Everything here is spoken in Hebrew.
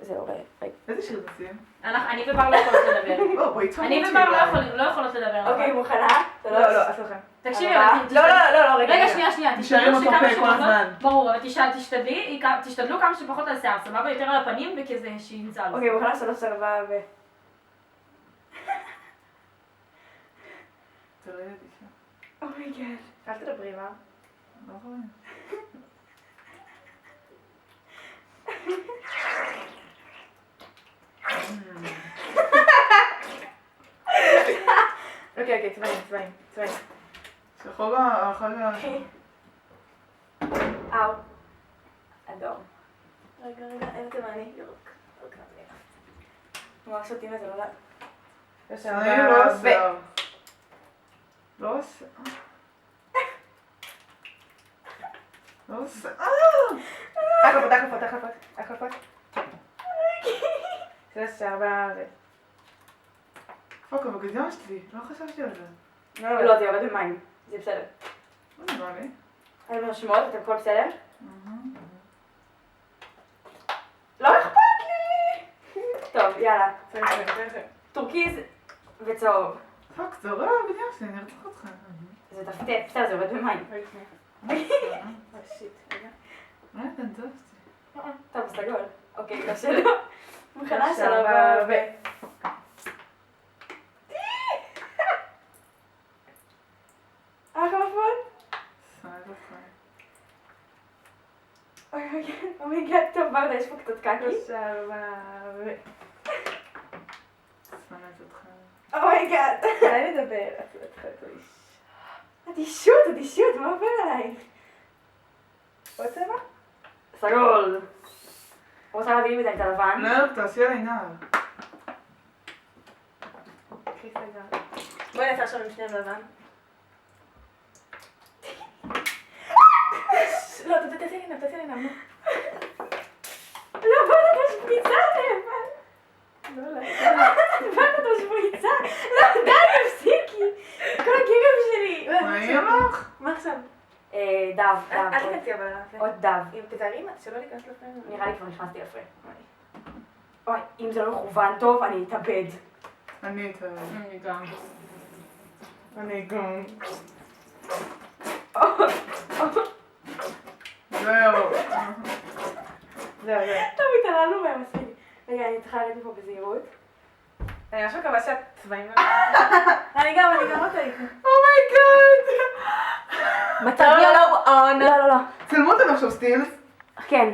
זהו, רגע. איזה שיר תשים? אני ובר לא יכולות לדבר. בואי תשמעו אני ובר לא יכולות לדבר. אוקיי, מוכנה? לא, אסלכם. תקשיבי, לא, רגע, שנייה. נשארים אותו פה כל הזמן. ברור, אבל תשתדלו כמה שפחות על השיער, סבבה? יותר על הפנים וכזה שימצא על זה. אוקיי, מוכנה? 3, 4 ו... תראי את אישה. אומייגאד. אל תדברי, מה? לא רואה. אוקיי, צבעים. שחור אאו. אדום. רגע, אין את המעני. ירוק. ממש שותים את זה, לא יודעת. אני לא עושה. לא עושה. לא עושה. הקלפות. זה שער פוק, אבל גדול שלי, לא חשבתי על זה. לא, זה יורד במים. זה בסדר. לא נראה לי. אני מרשמות, אתם הכל בסדר? לא אכפת לי! טוב, יאללה. טורקיז וצהוב. פוק, זה עורר בגדול שלי, אני ארצח אותך. זה תפתיע, בסדר, זה יורד במים. שיט, רגע. מה אתה נטפתי? טוב, סגול. אוקיי, קשה לו. מוכנה שלבה ו... אומייגאד, טוב, ברדה, יש פה קצת קקי. אומייגאד. אולי נדבר. אדישות, מה עובר עלייך? עוד צבע? סגול. רוצה להביא לי את הלבן? לא, תעשי עליי נער. בואי נעשה עכשיו עם שניהם לבן. לא, תעשי לי נעם. לא, בואי נתת שפריצה לבן. בואי נתת שפריצה. לא, די, תפסיקי. כל הגרב שלי. מה יהיה לך? מה עכשיו? דב. אל תכנסי אבל לפריים. עוד דב. אם תתארי שלא ניכנס לפריים. נראה לי כבר נכנסתי לפריים. אוי, אם זה לא מכוון טוב, אני אתאבד. אני אתאבד. אני גם. זהו. טוב, התעללנו בהם מספיק. רגע, אני צריכה לרדת פה בזהירות. אני ממש מקווה שהצבעים לא... אני גם רוצה איתו. אומייגאד. מטריה לא און. לא. צלמו אותנו עכשיו סטילס.